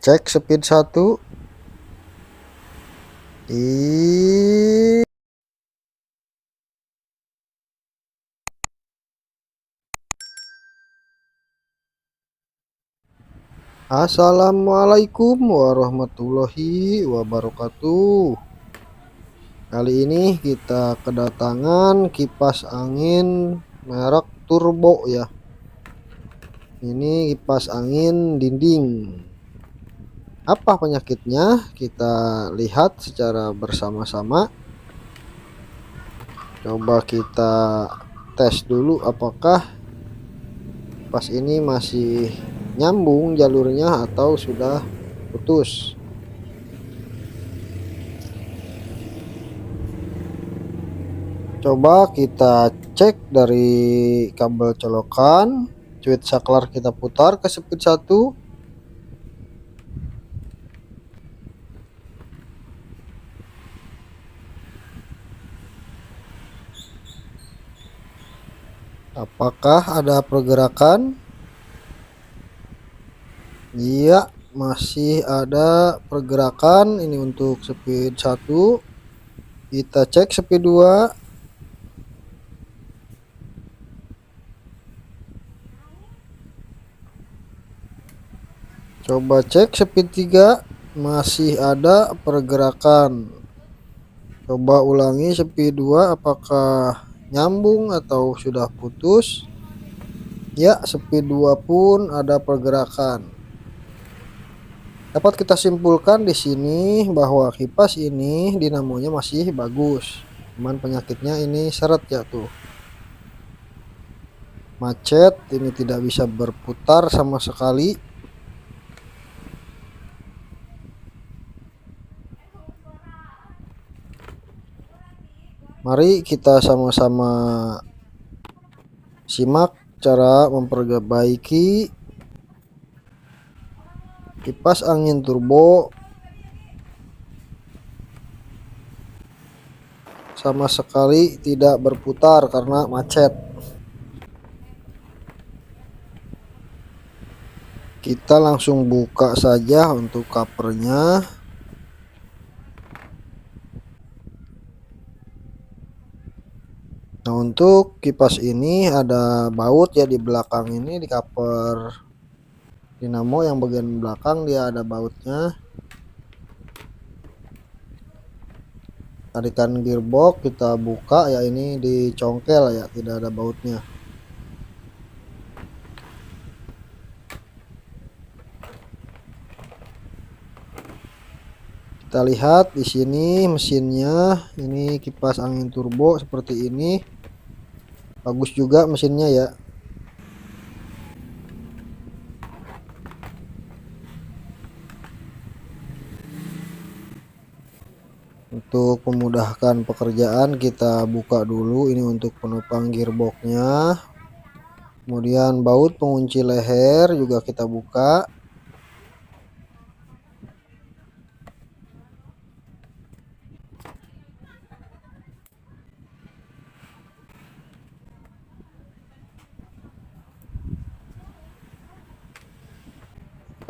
Cek speed 1. Assalamualaikum warahmatullahi wabarakatuh. Kali ini kita kedatangan kipas angin merek Turbo ya. Ini kipas angin dinding. Apa penyakitnya? Kita lihat secara bersama-sama. Coba kita tes dulu apakah kipas ini masih nyambung jalurnya atau sudah putus. Coba kita cek dari kabel colokan, switch saklar kita putar ke speed 1. Apakah ada pergerakan? Iya, masih ada pergerakan. Ini untuk speed 1. Kita cek speed 2. Coba cek speed 3. Masih ada pergerakan. Coba ulangi speed 2, apakah nyambung atau sudah putus? Ya, speed 2 pun ada pergerakan. Dapat kita simpulkan di sini bahwa kipas ini dinamonya masih bagus. Cuman penyakitnya ini seret ya tuh. Macet, ini tidak bisa berputar sama sekali. Mari kita sama-sama simak cara memperbaiki kipas angin turbo sama sekali tidak berputar karena macet. Kita langsung buka saja untuk covernya. Nah, untuk kipas ini ada baut ya di belakang ini, di cover dinamo yang bagian belakang dia ada bautnya. Tarikan gearbox kita buka ya, ini dicongkel ya, tidak ada bautnya. Kita lihat di sini mesinnya, ini kipas angin turbo seperti ini. Bagus juga mesinnya ya. Untuk memudahkan pekerjaan kita buka dulu ini untuk penopang gearboxnya. Kemudian baut pengunci leher juga kita buka.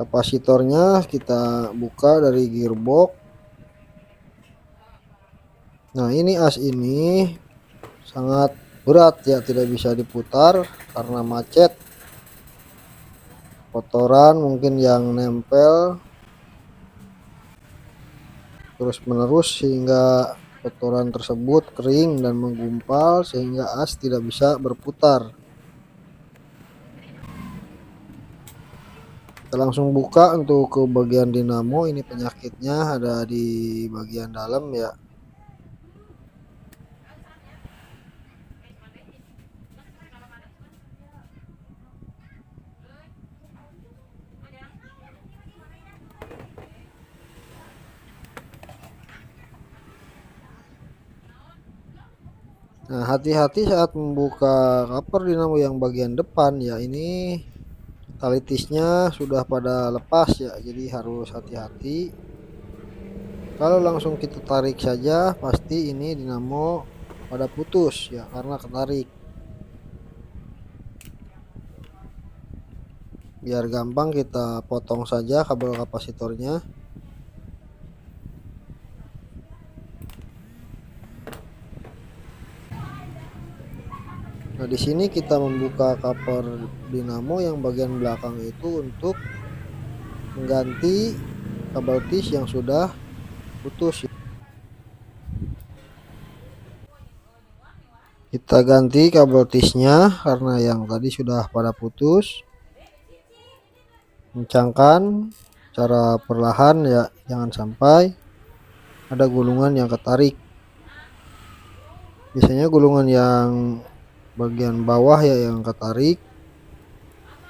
Kapasitornya kita buka dari gearbox. Nah, ini as ini sangat berat ya, tidak bisa diputar karena macet. Kotoran mungkin yang nempel terus menerus sehingga kotoran tersebut kering dan menggumpal sehingga as tidak bisa berputar. Kita langsung buka untuk ke bagian dinamo. Ini penyakitnya ada di bagian dalam ya. Nah, hati-hati saat membuka cover dinamo yang bagian depan ya, ini tali tisnya sudah pada lepas ya, jadi harus hati-hati. Kalau langsung kita tarik saja pasti ini dinamo pada putus ya karena ketarik. Biar gampang kita potong saja kabel kapasitornya. Nah, di sini kita membuka cover dinamo yang bagian belakang itu untuk mengganti kabel tis yang sudah putus. Kita ganti kabel tisnya karena yang tadi sudah pada putus. Kencangkan cara perlahan ya, jangan sampai ada gulungan yang ketarik. Biasanya gulungan yang bagian bawah ya yang ketarik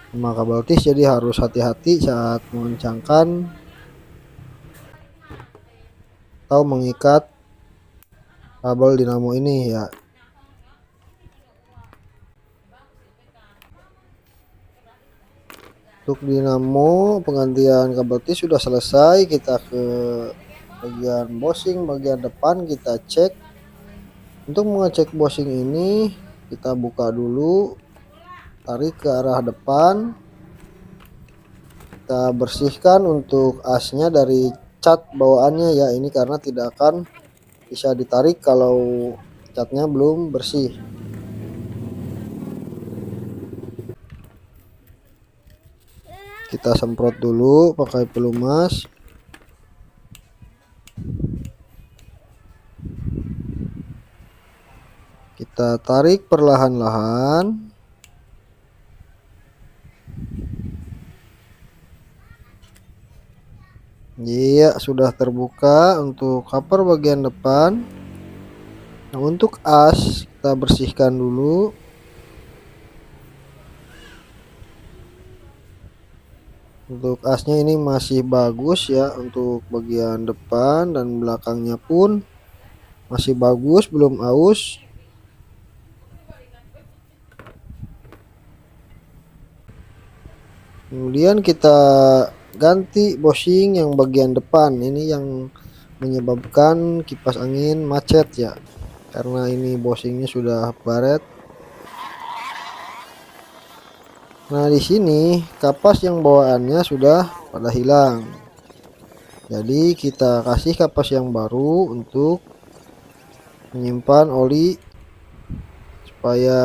sama kabel tis, jadi harus hati-hati saat mengencangkan atau mengikat kabel dinamo ini ya. Untuk dinamo penggantian kabel tis sudah selesai. Kita ke bagian bushing bagian depan, kita cek. Untuk mengecek bushing ini kita buka dulu, tarik ke arah depan, kita bersihkan untuk asnya dari cat bawaannya ya, ini karena tidak akan bisa ditarik kalau catnya belum bersih. Kita semprot dulu pakai pelumas. Kita tarik perlahan-lahan. Iya, sudah terbuka untuk cover bagian depan. Nah, untuk as kita bersihkan dulu. Untuk asnya ini masih bagus ya, untuk bagian depan dan belakangnya pun masih bagus, belum aus. Kemudian kita ganti bushing yang bagian depan, ini yang menyebabkan kipas angin macet ya, karena ini bushingnya sudah baret. Nah, di sini kapas yang bawaannya sudah pada hilang, jadi kita kasih kapas yang baru untuk menyimpan oli supaya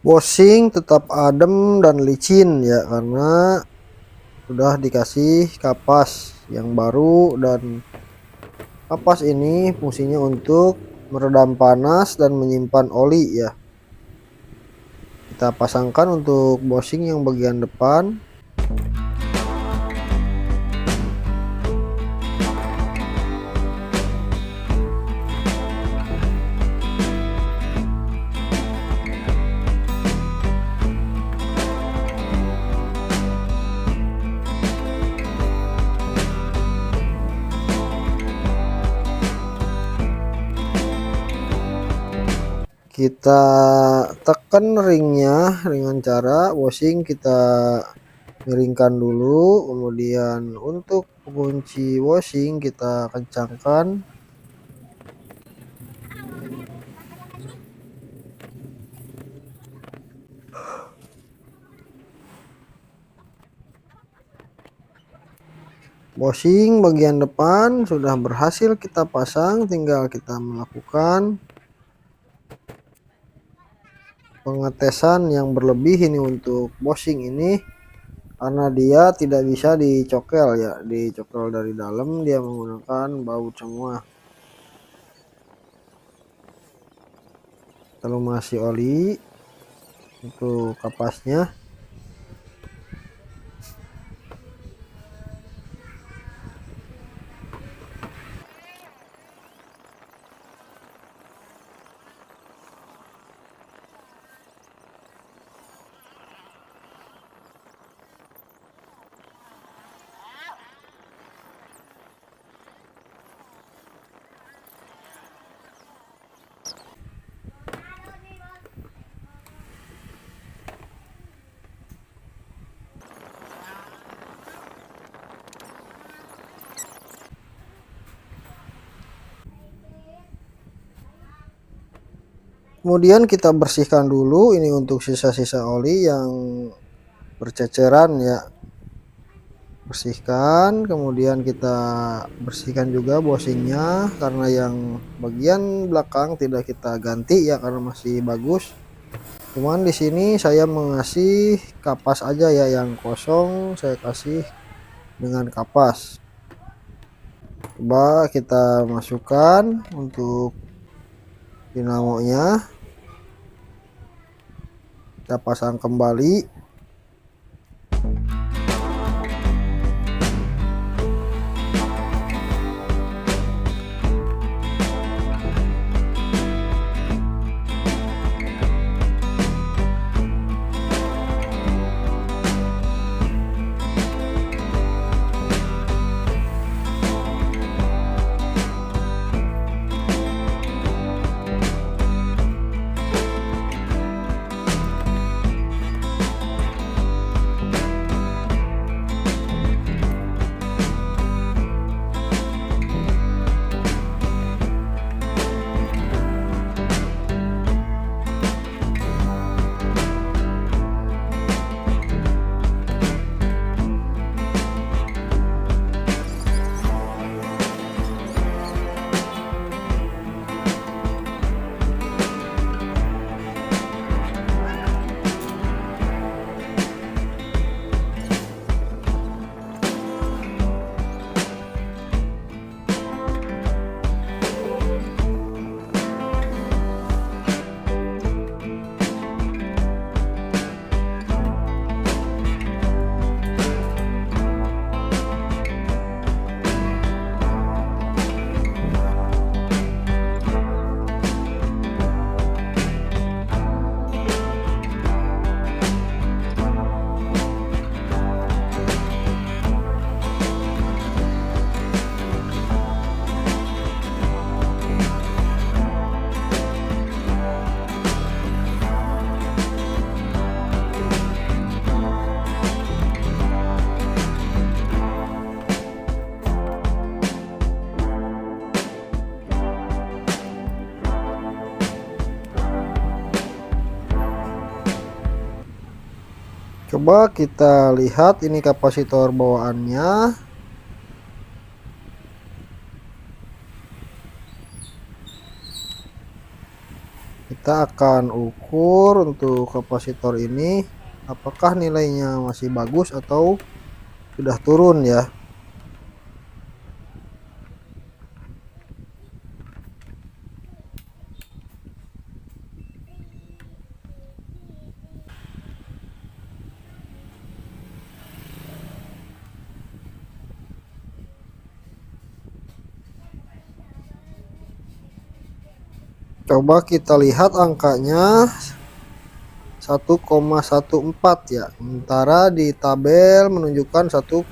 bushing tetap adem dan licin ya, karena sudah dikasih kapas yang baru. Dan kapas ini fungsinya untuk meredam panas dan menyimpan oli ya. Kita pasangkan untuk bushing yang bagian depan. Kita tekan ringnya dengan cara bushing kita miringkan dulu, kemudian untuk kunci bushing kita kencangkan. Bushing bagian depan sudah berhasil kita pasang, tinggal kita melakukan pengetesan yang berlebih ini untuk bushing ini, karena dia tidak bisa dicokel ya, dicokel dari dalam, dia menggunakan baut semua. Lalu masih oli untuk kapasnya. Kemudian kita bersihkan dulu ini untuk sisa-sisa oli yang berceceran ya. Bersihkan, kemudian kita bersihkan juga bosingnya karena yang bagian belakang tidak kita ganti ya karena masih bagus. Cuman di sini saya mengasih kapas aja ya, yang kosong saya kasih dengan kapas. Coba kita masukkan untuk dinamonya, kita pasang kembali. Coba kita lihat ini kapasitor bawaannya. Kita akan ukur untuk kapasitor ini apakah nilainya masih bagus atau sudah turun ya. Coba kita lihat angkanya 1,14 ya, sementara di tabel menunjukkan 1,8.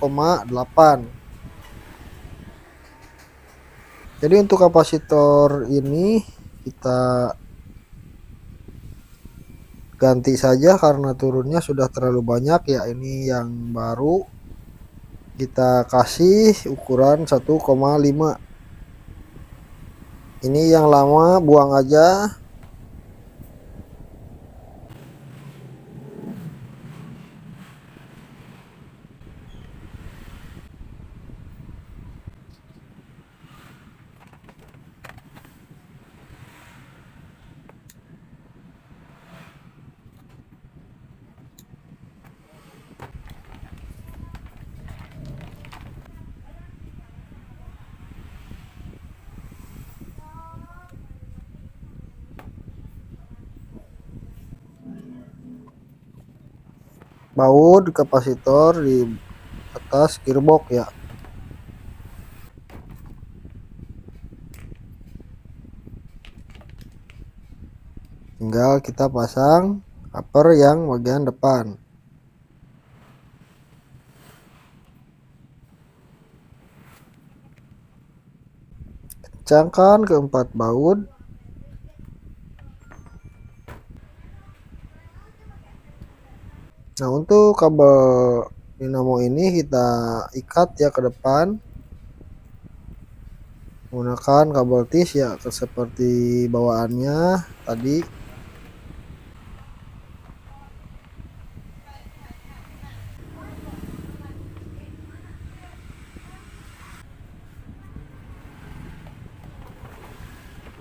Jadi untuk kapasitor ini kita ganti saja karena turunnya sudah terlalu banyak ya. Ini yang baru kita kasih ukuran 1,5. Ini yang lama buang aja. Baut kapasitor di atas gearbox ya. Tinggal kita pasang cover yang bagian depan. Kencangkan keempat baut. Nah, untuk kabel dinamo ini kita ikat ya ke depan menggunakan kabel tis ya seperti bawaannya tadi.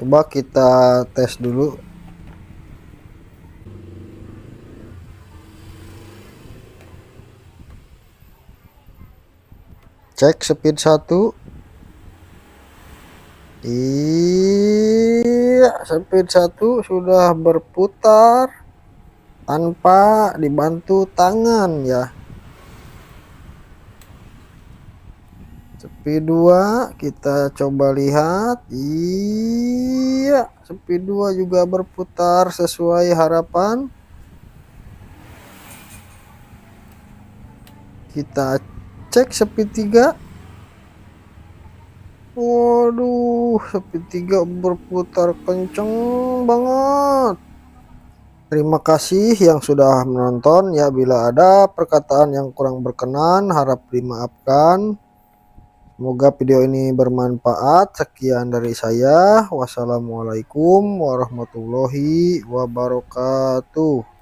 Coba kita tes dulu. Cek speed 1. Iya, speed 1 sudah berputar tanpa dibantu tangan ya. Speed 2 kita coba lihat. Iya, speed 2 juga berputar sesuai harapan. Kita cek speed 3. Waduh, speed 3 berputar kenceng banget. Terima kasih yang sudah menonton ya. Bila ada perkataan yang kurang berkenan harap dimaafkan. Semoga video ini bermanfaat. Sekian dari saya. Wassalamualaikum warahmatullahi wabarakatuh.